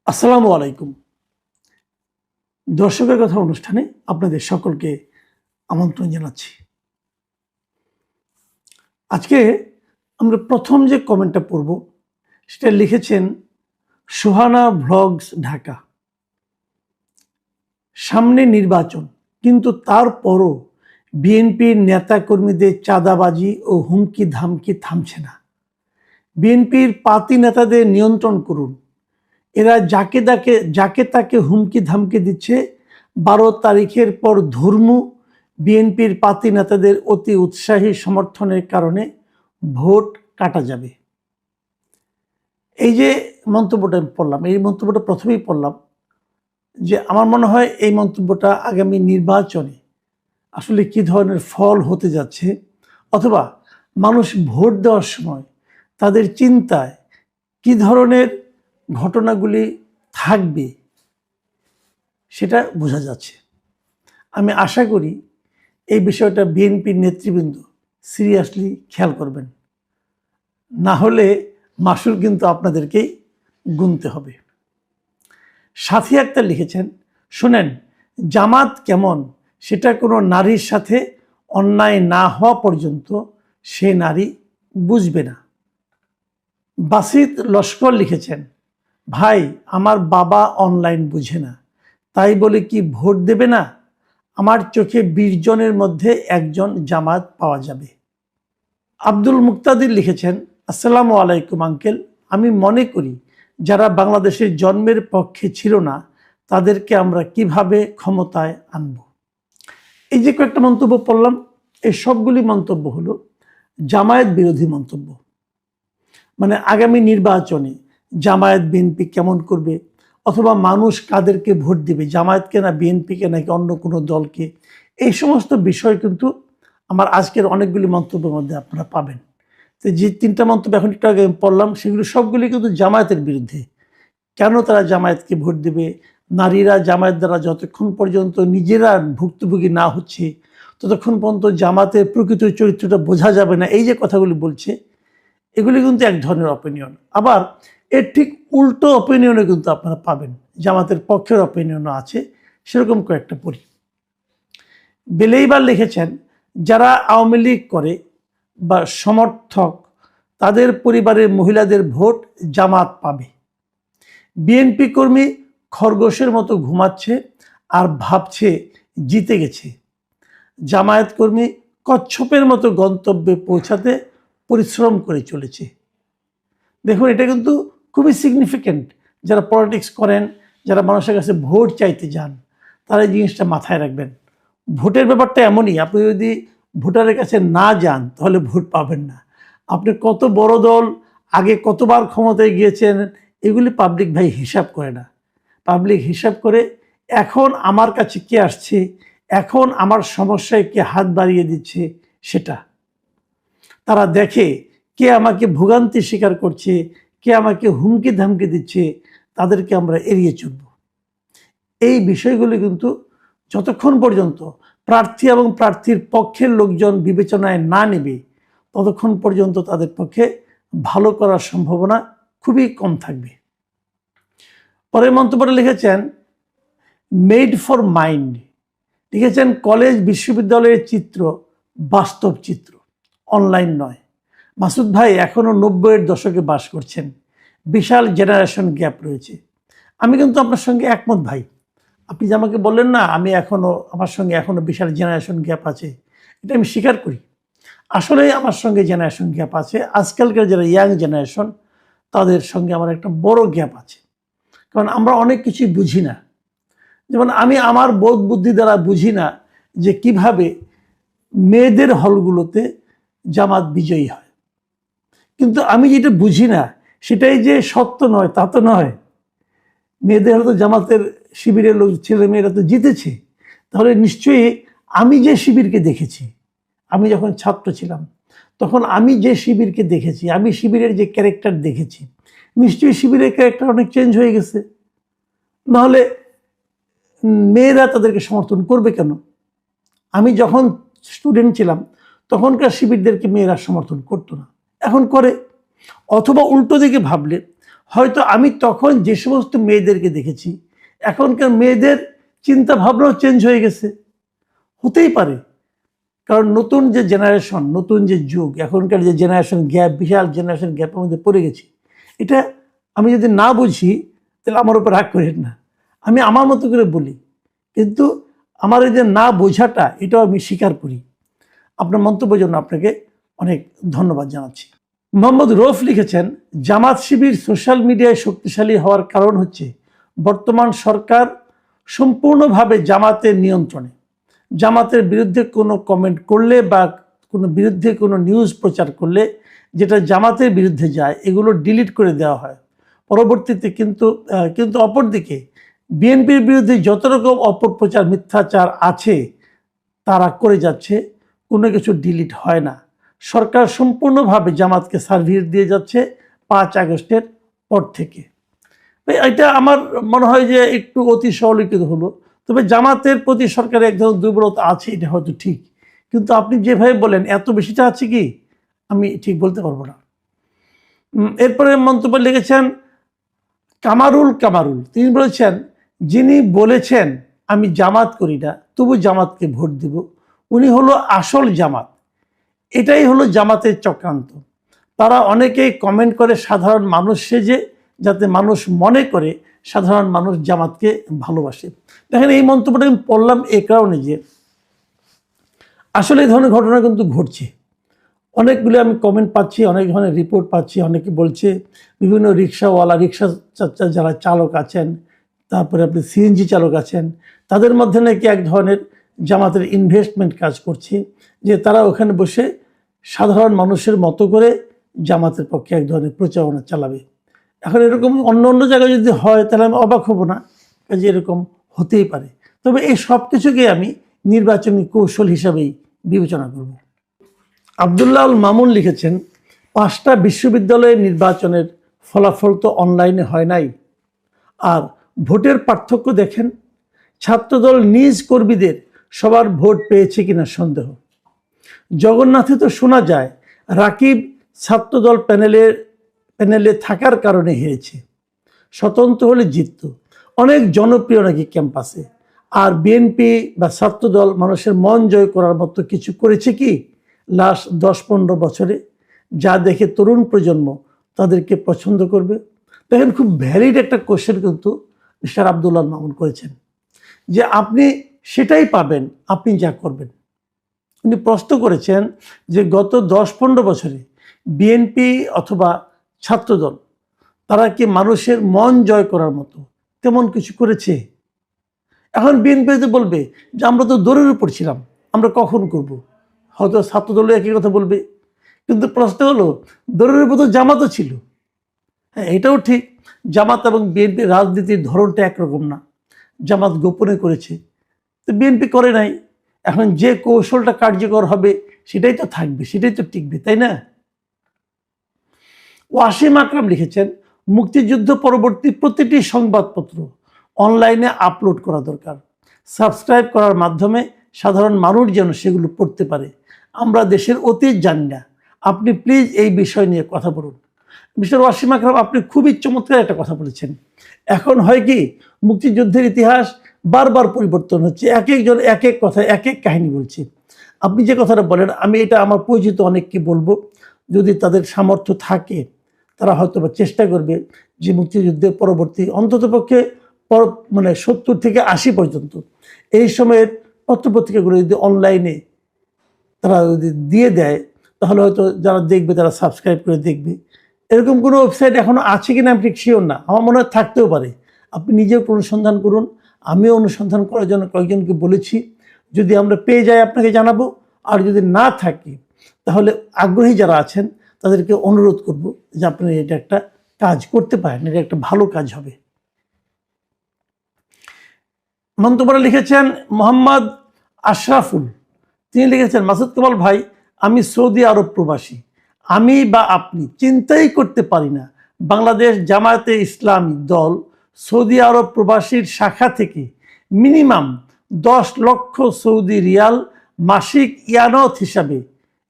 আসসালামু আলাইকুম। দর্শকের কথা অনুষ্ঠানে আপনাদের সকলকে আমন্ত্রণ জানাচ্ছি। আজকে আমরা প্রথম যে কমেন্টটা পড়ব সেটা লিখেছেন সুহানা ভ্লগস ঢাকা। সামনে নির্বাচন, কিন্তু তারপরও বিএনপির নেতাকর্মীদের চাঁদাবাজি ও হুমকি ধামকি থামছে না। বিএনপির পাতি নেতাদের নিয়ন্ত্রণ করুন। এরা যাকে তাকে হুমকি ধামকি দিচ্ছে। 12 তারিখের পর ধর্মু বিএনপির পাতি নেতাদের অতি উৎসাহী সমর্থনের কারণে ভোট কাটা যাবে। এই যে মন্তব্যটা আমি পড়লাম, এই মন্তব্যটা প্রথমেই পড়লাম যে আমার মনে হয় এই মন্তব্যটা আগামী নির্বাচনে আসলে কি ধরনের ফল হতে যাচ্ছে, অথবা মানুষ ভোট দেওয়ার সময় তাদের চিন্তায় কি ধরনের ঘটনাগুলি থাকবে সেটা বোঝা যাচ্ছে। আমি আশা করি এই বিষয়টা বিএনপির নেতৃবৃন্দ সিরিয়াসলি খেয়াল করবেন, না হলে মাসুল কিন্তু আপনাদেরকেই গুনতে হবে। সাথী আক্তার লিখেছেন, শোনেন, জামাত কেমন সেটা কোনো নারীর সাথে অন্যায় না হওয়া পর্যন্ত সে নারী বুঝবে না। বাসিত লস্কর লিখেছেন, ভাই আমার বাবা অনলাইন বুঝে না, তাই বলে কি ভোট দেবে না? আমার চোখে 20 জনের মধ্যে একজন জামাত পাওয়া যাবে। আব্দুল মুক্তাদির লিখেছেন, আসসালামু আলাইকুম আঙ্কেল, আমি মনে করি যারা বাংলাদেশের জন্মের পক্ষে ছিল না তাদেরকে আমরা কিভাবে ক্ষমতায় আনব। এই যে কয়েকটা মন্তব্য পড়লাম, এই সবগুলি মন্তব্য হলো জামায়াত বিরোধী মন্তব্য। মানে আগামী নির্বাচনে জামায়াত বিএনপি কেমন করবে, অথবা মানুষ কাদেরকে ভোট দিবে, জামায়াতকে না বিএনপিকে নাকি অন্য কোনো দলকে, এই সমস্ত বিষয় কিন্তু আমার আজকের অনেকগুলি মন্তব্যের মধ্যে আপনারা পাবেন। তো যে 3টা মন্তব্য এখন একটু আগে পড়লাম সেগুলো সবগুলি কিন্তু জামায়াতের বিরুদ্ধে। কেন তারা জামায়াতকে ভোট দেবে? নারীরা জামায়াত দ্বারা যতক্ষণ পর্যন্ত নিজেরা ভুক্তভোগী না হচ্ছে ততক্ষণ পর্যন্ত জামাতের প্রকৃত চরিত্রটা বোঝা যাবে না, এই যে কথাগুলি বলছে এগুলি কিন্তু এক ধরনের অপিনিয়ন। আবার এর ঠিক উল্টো অপিনিয়নে কিন্তু আপনারা পাবেন, জামাতের পক্ষের অপিনিয়নও আছে। সেরকম কয়েকটা পড়ি। বেলেইবার লিখেছেন, যারা আওয়ামী লীগ করে বা সমর্থক তাদের পরিবারের মহিলাদের ভোট জামাত পাবে। বিএনপি কর্মী খরগোশের মতো ঘুমাচ্ছে আর ভাবছে জিতে গেছে। জামায়াত কর্মী কচ্ছপের মতো গন্তব্যে পৌঁছাতে পরিশ্রম করে চলেছে। দেখুন, এটা কিন্তু খুবই সিগনিফিক্যান্ট। যারা পলিটিক্স করেন, যারা মানুষের কাছে ভোট চাইতে যান, তারা এই জিনিসটা মাথায় রাখবেন। ভোটের ব্যাপারটা এমনই, আপনি যদি ভোটারের কাছে না যান তাহলে ভোট পাবেন না। আপনি কত বড় দল, আগে কতবার ক্ষমতায় গিয়েছেন, এগুলি পাবলিক ভাই হিসাব করে না। পাবলিক হিসাব করে এখন আমার কাছে কে আসছে, এখন আমার সমস্যায় কে হাত বাড়িয়ে দিচ্ছে সেটা তারা দেখে। কে আমাকে ভোগান্তি স্বীকার করছে, কে আমাকে হুমকি ধামকি দিচ্ছে, তাদেরকে আমরা এড়িয়ে চলব। এই বিষয়গুলি কিন্তু যতক্ষণ পর্যন্ত প্রার্থী এবং প্রার্থীর পক্ষের লোকজন বিবেচনায় না নেবে ততক্ষণ পর্যন্ত তাদের পক্ষে ভালো করার সম্ভাবনা খুবই কম থাকবে। পরের মন্তব্যটা লিখেছেন মেড ফর মাইন্ড, লিখেছেন কলেজ বিশ্ববিদ্যালয়ের চিত্র বাস্তব চিত্র, অনলাইন নয়। মাসুদ ভাই এখনো 90-এর দশকে বাস করছেন, বিশাল জেনারেশন গ্যাপ রয়েছে। আমি কিন্তু আপনার সঙ্গে একমত ভাই। আপনি যে আমাকে বললেন না আমার সঙ্গে এখনো বিশাল জেনারেশন গ্যাপ আছে, এটা আমি স্বীকার করি। আসলেই আমার সঙ্গে জেনারেশন গ্যাপ আছে। আজকালকার যারা ইয়াং জেনারেশন তাদের সঙ্গে আমার একটা বড় গ্যাপ আছে, কারণ আমরা অনেক কিছুই বুঝি না। যেমন আমি আমার বোধ বুদ্ধি দ্বারা বুঝি না যে কিভাবে মেয়েদের হলগুলোতে জামাত বিজয়ী হয়। কিন্তু আমি যেটা বুঝি না সেটাই যে সত্য নয় তা তো নয়। মেয়েদের হয়তো জামাতের শিবিরের লোক ছেলে মেয়েরা তো জিতেছে, তাহলে নিশ্চয়ই আমি যে শিবিরকে দেখেছি, আমি যখন ছাত্র ছিলাম তখন আমি যে শিবিরকে দেখেছি, আমি শিবিরের যে ক্যারেক্টার দেখেছি, নিশ্চয়ই শিবিরের ক্যারেক্টার অনেক চেঞ্জ হয়ে গেছে। নাহলে মেয়েরা তাদেরকে সমর্থন করবে কেন? আমি যখন স্টুডেন্ট ছিলাম তখনকার শিবিরদেরকে মেয়েরা সমর্থন করতো না, এখন করে। অথবা উল্টো দিকে ভাবলে হয়তো আমি তখন যে সমস্ত মেয়েদেরকে দেখেছি, এখনকার মেয়েদের চিন্তা ভাবনাও চেঞ্জ হয়ে গেছে, হতেই পারে। কারণ নতুন যে জেনারেশন, নতুন যে যুগ, এখনকার যে জেনারেশন গ্যাপ, বিশাল জেনারেশন গ্যাপের মধ্যে পড়ে গেছি। এটা আমি যদি না বুঝি তাহলে আমার উপর রাগ করেন না, আমি আমার মতো করে বলি, কিন্তু আমার এই যে না বোঝাটা এটাও আমি স্বীকার করি। আপনার মন্তব্যের জন্য আপনাকে অনেক ধন্যবাদ জানাচ্ছি। মোহাম্মদ রৌফ লিখেছেন, জামাত শিবির সোশ্যাল মিডিয়ায় শক্তিশালী হওয়ার কারণ হচ্ছে বর্তমান সরকার সম্পূর্ণভাবে জামাতের নিয়ন্ত্রণে। জামাতের বিরুদ্ধে কোনো কমেন্ট করলে বা কোনো বিরুদ্ধে কোনো নিউজ প্রচার করলে যেটা জামাতের বিরুদ্ধে যায় এগুলো ডিলিট করে দেওয়া হয় পরবর্তীতে। কিন্তু অপরদিকে বিএনপির বিরুদ্ধে যত রকম অপপ্রচার, মিথ্যাচার আছে তারা করে যাচ্ছে, কোনো কিছু ডিলিট হয় না। সরকার সম্পূর্ণভাবে জামাতকে সার্ভিস দিয়ে যাচ্ছে 5 আগস্টের পর থেকে। এটা আমার মনে হয় যে একটু অতি সরলীকৃত হলো। তবে জামাতের প্রতি সরকারের এক ধরনের দুর্বলতা আছে, এটা হয়তো ঠিক, কিন্তু আপনি যেভাবে বলেন এত বেশিটা আছে কি আমি ঠিক বলতে পারবো না। এরপরে মন্তব্য লিখেছেন কামারুল, তিনি বলেছেন, যিনি বলেছেন আমি জামাত করি না তবু জামাতকে ভোট দেব, উনি হলো আসল জামাত। এটাই হলো জামাতের চক্রান্ত। তারা অনেকেই কমেন্ট করে সাধারণ মানুষ সেজে, যাতে মানুষ মনে করে সাধারণ মানুষ জামাতকে ভালোবাসে। দেখেন, এই মন্তব্যটা আমি পড়লাম এই কারণে যে আসলে এই ধরনের ঘটনা কিন্তু ঘটছে। অনেকগুলো আমি কমেন্ট পাচ্ছি, অনেক ধরনের রিপোর্ট পাচ্ছি। অনেকে বলছে বিভিন্ন রিক্সাওয়ালা, রিক্সা যারা চালক আছেন, তারপরে আপনি সিএনজি চালক আছেন, তাদের মধ্যে নাকি এক ধরনের জামাতের ইনভেস্টমেন্ট কাজ করছে, যে তারা ওখানে বসে সাধারণ মানুষের মতো করে জামাতের পক্ষে এক ধরনের প্রচারণা চালাবে। এখন এরকম অন্য অন্য জায়গায় যদি হয় তাহলে আমি অবাক হব না, যে এরকম হতেই পারে। তবে এই সব কিছুকে আমি নির্বাচনী কৌশল হিসাবেই বিবেচনা করব। আব্দুল্লাহ মামুন লিখেছেন, 5টা বিশ্ববিদ্যালয়ের নির্বাচনের ফলাফল তো অনলাইনে হয় নাই, আর ভোটের পার্থক্য দেখেন। ছাত্রদল নিজ কর্মীদের সবার ভোট পেয়েছে কিনা সন্দেহ। জগন্নাথে তো শোনা যায় রাকিব ছাত্রদল প্যানেলে থাকার কারণে হেরেছে, স্বতন্ত্র হলে জিতত। অনেক জনপ্রিয় নাকি ক্যাম্পাসে। আর বিএনপি বা ছাত্রদল মানুষের মন জয় করার মতো কিছু করেছে কি লাস্ট 10-15 বছরে, যা দেখে তরুণ প্রজন্ম তাদেরকে পছন্দ করবে? দেখেন, খুব ভ্যালিড একটা কোশ্চেন কিন্তু মিস্টার আব্দুল্লাহ মামুন করেছেন, যে আপনি সেটাই পাবেন আপনি যা করবেন। উনি প্রশ্ন করেছেন যে গত 10-15 বছরে বিএনপি অথবা ছাত্রদল তারা কি মানুষের মন জয় করার মতো তেমন কিছু করেছে? এখন বিএনপি তো বলবে যে আমরা তো দৌড়ের উপর ছিলাম, আমরা কখন করব। হয়তো ছাত্রদল একই কথা বলবে, কিন্তু প্রশ্ন হলো দৌড়ের উপর তো জামাতও ছিল। হ্যাঁ, এটাও ঠিক, জামাত এবং বিএনপির রাজনীতির ধরনটা একরকম না। জামাত গোপনে করেছে, তো বিএনপি করে নাই। এখন যে কৌশলটা কার্যকর হবে সেটাই তো থাকবে, সেটাই তো টিকবে, তাই না? ওয়াসিম আকরাম লিখেছেন, মুক্তিযুদ্ধ পরবর্তী প্রতিটি সংবাদপত্র অনলাইনে আপলোড করা দরকার। সাবস্ক্রাইব করার মাধ্যমে সাধারণ মানুষ যেন সেগুলো পড়তে পারে। আমরা দেশের অতীত জানি না, আপনি প্লিজ এই বিষয় নিয়ে কথা বলুন। মিস্টার ওয়াসিম আকরাম, আপনি খুবই চমৎকার একটা কথা বলেছেন। এখন হয় কি, মুক্তিযুদ্ধের ইতিহাস বারবার পরিবর্তন হচ্ছে, এক একজন এক এক কথা, এক এক কাহিনী বলছে। আপনি যে কথাটা বলেন, আমি এটা আমার পরিচিত অনেককে বলবো, যদি তাদের সামর্থ্য থাকে তারা হয়তো বা চেষ্টা করবে যে মুক্তিযুদ্ধের পরবর্তী অন্ততপক্ষে 70 থেকে 80 পর্যন্ত এই সময়ের পত্রপত্রিকাগুলো যদি অনলাইনে তারা যদি দিয়ে দেয়, তাহলে হয়তো যারা দেখবে তারা সাবস্ক্রাইব করে দেখবে। এরকম কোনো ওয়েবসাইট এখনও আছে কিনা আমি ঠিক শিওর না, আমার মনে হয় থাকতেও পারে। আপনি নিজেও অনুসন্ধান করুন, আমিও অনুসন্ধান করার জন্য কয়েকজনকে বলেছি। যদি আমরা পেয়ে যাই আপনাকে জানাবো, আর যদি না থাকি তাহলে আগ্রহী যারা আছেন তাদেরকে অনুরোধ করব যে আপনি এটা একটা কাজ করতে পারেন, এটা একটা ভালো কাজ হবে। মন্তব্যটা লিখেছেন মোহাম্মদ আশরাফুল, তিনি লিখেছেন, মাসুদ কামাল ভাই, আমি সৌদি আরব প্রবাসী, আমি বা আপনি চিন্তাই করতে পারি না বাংলাদেশ জামায়াতে ইসলামী দল সৌদি আরব প্রবাসীর শাখা থেকে মিনিমাম 10 লক্ষ সৌদি রিয়াল মাসিক ইয়ানত হিসাবে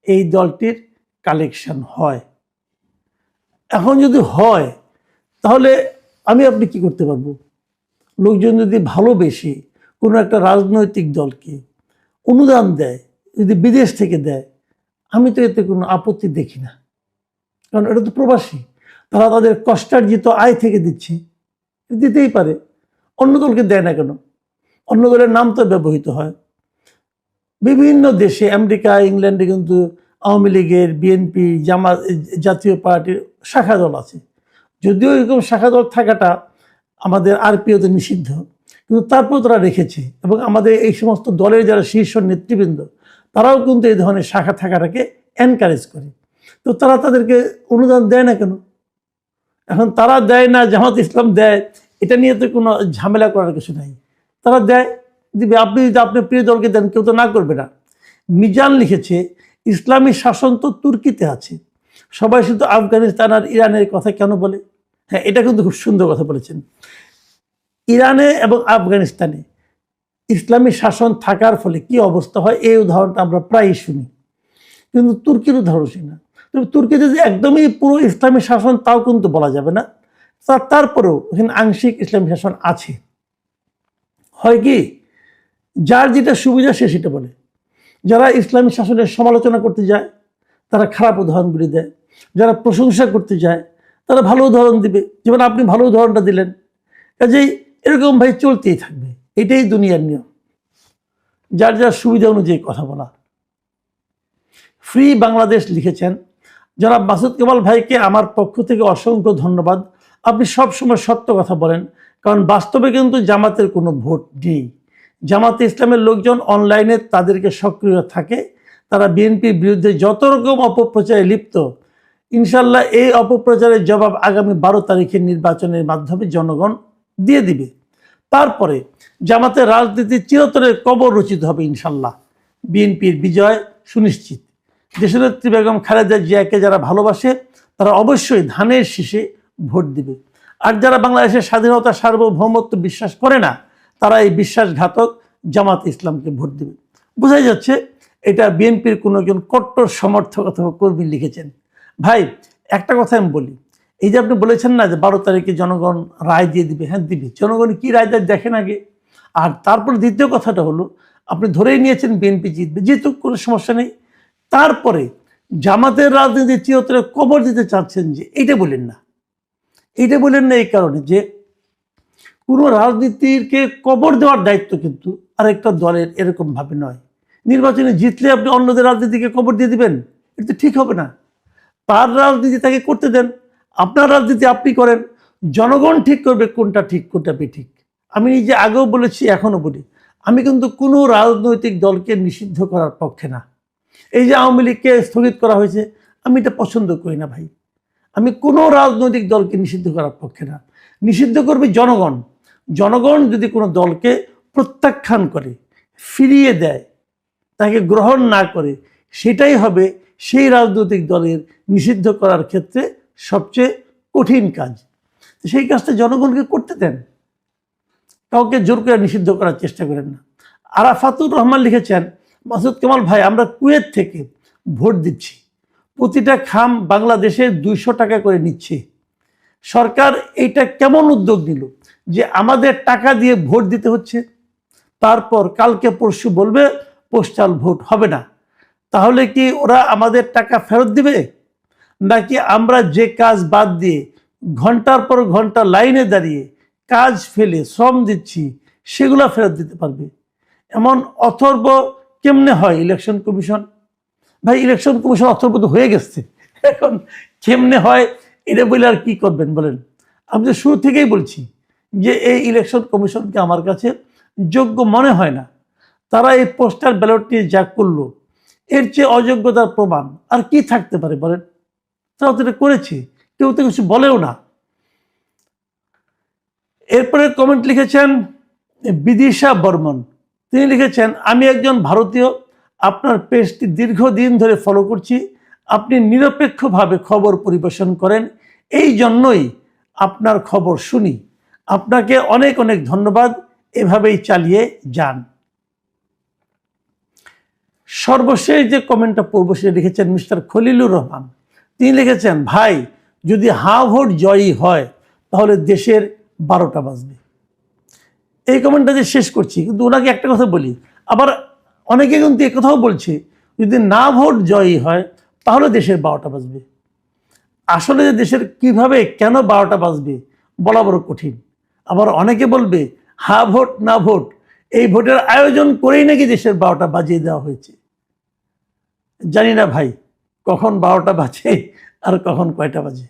এই দলটির কালেকশন হয়। এখন যদি হয় তাহলে আপনি কি করতে পারবো? লোকজন যদি ভালোবেসে কোনো একটা রাজনৈতিক দলকে অনুদান দেয়, যদি বিদেশ থেকে দেয়, আমি তো এতে কোনো আপত্তি দেখি না। কারণ এটা তো প্রবাসী, তারা তাদের কষ্টার্জিত আয় থেকে দিচ্ছে, দিতেই পারে। অন্য দলকে দেয় না কেন? অন্য দলের নাম তো ব্যবহৃত হয়। বিভিন্ন দেশে, আমেরিকা, ইংল্যান্ডে কিন্তু আওয়ামী লীগের, বিএনপি, জামাত, জাতীয় পার্টির শাখা দল আছে। যদিও এরকম শাখা দল থাকাটা আমাদের আরপিওতে নিষিদ্ধ, কিন্তু তারপর তারা রেখেছে। এবং আমাদের এই সমস্ত দলের যারা শীর্ষ নেতৃবৃন্দ, তারাও কিন্তু এই ধরনের শাখা থাকাটাকে এনকারেজ করে। তো তারা তাদেরকে অনুদান দেয় না কেন? এখন তারা দেয় না, জামাত ইসলাম দেয়, এটা নিয়ে তো কোনো ঝামেলা করার কিছু নাই। তারা দেয়, দিবে। আপনি যদি আপনার প্রিয় দলকে দেন, কেউ তো না করবে না। মিজান লিখেছে, ইসলামী শাসন তো তুর্কিতে আছে, সবাই শুধু আফগানিস্তান আর ইরানের কথা কেন বলে? হ্যাঁ, এটা কিন্তু খুব সুন্দর কথা বলেছেন। ইরানে এবং আফগানিস্তানে ইসলামী শাসন থাকার ফলে কি অবস্থা হয়, এই উদাহরণটা আমরা প্রায়ই শুনি, কিন্তু তুর্কির উদাহরণ শুনি না। তবে তুর্কিতে যে একদমই পুরো ইসলামী শাসন, তাও কিন্তু বলা যাবে না। তারপরেও এখানে আংশিক ইসলামী শাসন আছে। হয় কি, যার যেটা সুবিধা সে সেটা বলে। যারা ইসলামী শাসনের সমালোচনা করতে যায়, তারা খারাপ উদাহরণগুলি দেয়। যারা প্রশংসা করতে যায়, তারা ভালো উদাহরণ দিবে। যেমন আপনি ভালো উদাহরণটা দিলেন। কাজেই এরকম ভাই চলতেই থাকবে, এটাই দুনিয়ার নিয়ম, যার যার সুবিধা অনুযায়ী কথা বলা। ফ্রি বাংলাদেশ লিখেছেন, যারা মাসুদ কামাল ভাইকে আমার পক্ষ থেকে অসংখ্য ধন্যবাদ। আপনি সবসময় সত্য কথা বলেন, কারণ বাস্তবে কিন্তু জামাতের কোনো ভোট নেই। জামাতে ইসলামের লোকজন অনলাইনে তাদেরকে সক্রিয় থাকে, তারা বিএনপির বিরুদ্ধে যত রকম অপপ্রচারে লিপ্ত। ইনশাল্লাহ এই অপপ্রচারের জবাব আগামী 12 তারিখের নির্বাচনের মাধ্যমে জনগণ দিয়ে দিবে। তারপরে জামাতের রাজনীতি চিরতরে কবর রচিত হবে ইনশাল্লাহ। বিএনপির বিজয় সুনিশ্চিত। দেশনেত্রী বেগম খালেদা জিয়াকে যারা ভালোবাসে, তারা অবশ্যই ধানের শীষে ভোট দিবে। আর যারা বাংলাদেশের স্বাধীনতা, সার্বভৌমত্ব বিশ্বাস করে না, তারা এই বিশ্বাসঘাতক জামাত ইসলামকে ভোট দিবে। বোঝাই যাচ্ছে এটা বিএনপির কোনো একজন কট্টর সমর্থক অথবা কর্মী লিখেছেন। ভাই, একটা কথা আমি বলি, এই যে আপনি বলেছেন না যে 12 তারিখে জনগণ রায় দিয়ে দিবে, হ্যাঁ দিবে। জনগণ কি রায় দেয় দেখেন আগে। আর তারপর দ্বিতীয় কথাটা হলো, আপনি ধরেই নিয়েছেন বিএনপি জিতবে, জিতুক, কোনো সমস্যা নেই। তারপরে জামাতের রাজনীতি চিরতরে কবর দিতে চাচ্ছেন, যে এইটা বলেন না। এইটা বলেন না এই কারণে যে কোনো রাজনীতিকে কবর দেওয়ার দায়িত্ব কিন্তু আরেকটা দলের, এরকম ভাবে নয়। নির্বাচনে জিতলে আপনি অন্যদের রাজনীতিকে কবর দিয়ে দিবেন, এটা তো ঠিক হবে না। তার রাজনীতি তাকে করতে দেন, আপনার রাজনীতি আপনি করেন। জনগণ ঠিক করবে কোনটা ঠিক, কোনটা বেঠিক। আমি নিজে আগেও বলেছি, এখনো বলি, আমি কিন্তু কোনো রাজনৈতিক দলকে নিষিদ্ধ করার পক্ষে না। এই যে আওয়ামী লীগকে স্থগিত করা হয়েছে, আমি এটা পছন্দ করি না ভাই। আমি কোনো রাজনৈতিক দলকে নিষিদ্ধ করার পক্ষে না। নিষিদ্ধ করবে জনগণ। জনগণ যদি কোনো দলকে প্রত্যাখ্যান করে, ফিরিয়ে দেয়, তাকে গ্রহণ না করে, সেটাই হবে সেই রাজনৈতিক দলের নিষিদ্ধ করার ক্ষেত্রে সবচেয়ে কঠিন কাজ। সেই কাজটা জনগণকে করতে দেন, কাউকে জোর করে নিষিদ্ধ করার চেষ্টা করেন না। আরাফাতুর রহমান লিখেছেন, মাসুদ কামাল ভাই, আমরা কুয়েত থেকে ভোট দিচ্ছি, প্রতিটা খাম বাংলাদেশে 200 টাকা করে নিচ্ছে। সরকার এইটা কেমন উদ্যোগ নিল যে আমাদের টাকা দিয়ে ভোট দিতে হচ্ছে, তারপর কালকে পরশু বলবে পোস্টাল ভোট হবে না। তাহলে কি ওরা আমাদের টাকা ফেরত দিবে, নাকি আমরা যে কাজ বাদ দিয়ে ঘন্টার পর ঘন্টা লাইনে দাঁড়িয়ে কাজ ফেলে শ্রম দিচ্ছি, সেগুলো ফেরত দিতে পারবে? এমন অথর্ব কেমনে হয় ইলেকশন কমিশন? ভাই, ইলেকশন কমিশন অথর্ব তো হয়ে গেছে, এখন কেমনে হয় এটা বলে আর কি করবেন বলেন? আমি তো শুরু থেকেই বলছি যে এই ইলেকশন কমিশনকে আমার কাছে যোগ্য মনে হয় না। তারা এই পোস্টাল ব্যালট নিয়ে যা করলো, এর চেয়ে অযোগ্যতার প্রমাণ আর কি থাকতে পারে বলেন? তারা তো এটা করেছে, কেউ তো কিছু বলেও না। এরপরে কমেন্ট লিখেছেন বিদিশা বর্মন। তিনি লিখেছেন, আমি একজন ভারতীয়, আপনার পেজটি দীর্ঘদিন ধরে ফলো করছি। আপনি নিরপেক্ষভাবে খবর পরিবেশন করেন, এই জন্যই আপনার খবর শুনি। আপনাকে অনেক অনেক ধন্যবাদ, এভাবেই চালিয়ে যান। সর্বশেষ যে কমেন্টটা পড়ব সেটা লিখেছেন মিস্টার খলিলুর রহমান। তিনি লিখেছেন, ভাই, যদি হাঁ ভোট জয়ী হয় তাহলে দেশের 12টা বাজবে। এই কমেন্টটা যে শেষ করছি, কিন্তু ওনাকে একটা কথা বলি, আবার অনেকে কিন্তু এ কথাও বলছে যদি না ভোট জয়ী হয় তাহলে দেশের 12টা বাজবে। আসলে যে দেশের কিভাবে কেন 12টা বাজবে বলা বড় কঠিন। আবার অনেকে বলবে হা ভোট না ভোট, এই ভোটের আয়োজন করেই নাকি দেশের 12টা বাজিয়ে দেওয়া হয়েছে। জানি না ভাই কখন 12টা বাজে আর কখন কয়টা বাজে।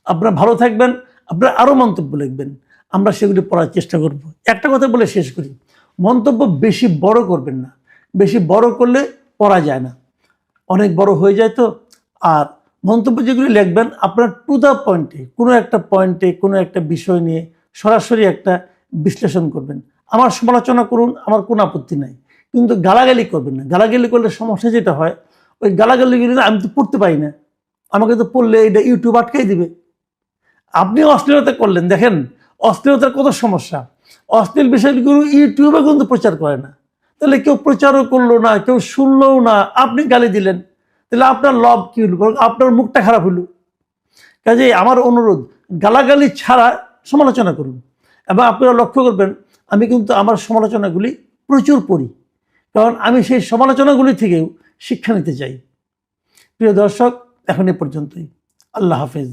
আপনারা ভালো থাকবেন, আপনারা আরও মন্তব্য লিখবেন, আমরা সেগুলি পড়ার চেষ্টা করব। একটা কথা বলে শেষ করি, মন্তব্য বেশি বড় করবেন না, বেশি বড় করলে পড়া যায় না, অনেক বড় হয়ে যায় তো। আর মন্তব্য যেগুলি লিখবেন আপনার টু দ্য পয়েন্টে, কোনো একটা বিষয় নিয়ে সরাসরি একটা বিশ্লেষণ করবেন। আমার সমালোচনা করুন, আমার কোনো আপত্তি নাই, কিন্তু গালাগালি করবেন না। গালাগালি করলে সমস্যা যেটা হয়, ওই গালাগালিগুলি আমি তো পড়তে পারি না, আমাকে তো পড়লে এটা ইউটিউব আটকাই দিবে। আপনি অশ্লীলতা করলেন, দেখেন অশ্লীলতার কত সমস্যা, অশ্লীল বিষয়গুলো ইউটিউবে কিন্তু প্রচার করে না। তাহলে কেউ প্রচারও করলো না, কেউ শুনলোও না, আপনি গালি দিলেন, তাহলে আপনার লাভ কি হলো? আপনার মুখটা খারাপ হলো। কাজেই আমার অনুরোধ, গালাগালি ছাড়া সমালোচনা করুন। এবং আপনারা লক্ষ্য করবেন আমি কিন্তু আমার সমালোচনাগুলি প্রচুর পড়ি, কারণ আমি সেই সমালোচনাগুলি থেকেও শিক্ষা নিতে চাই। প্রিয় দর্শক, এখন এ পর্যন্তই। আল্লাহ হাফেজ।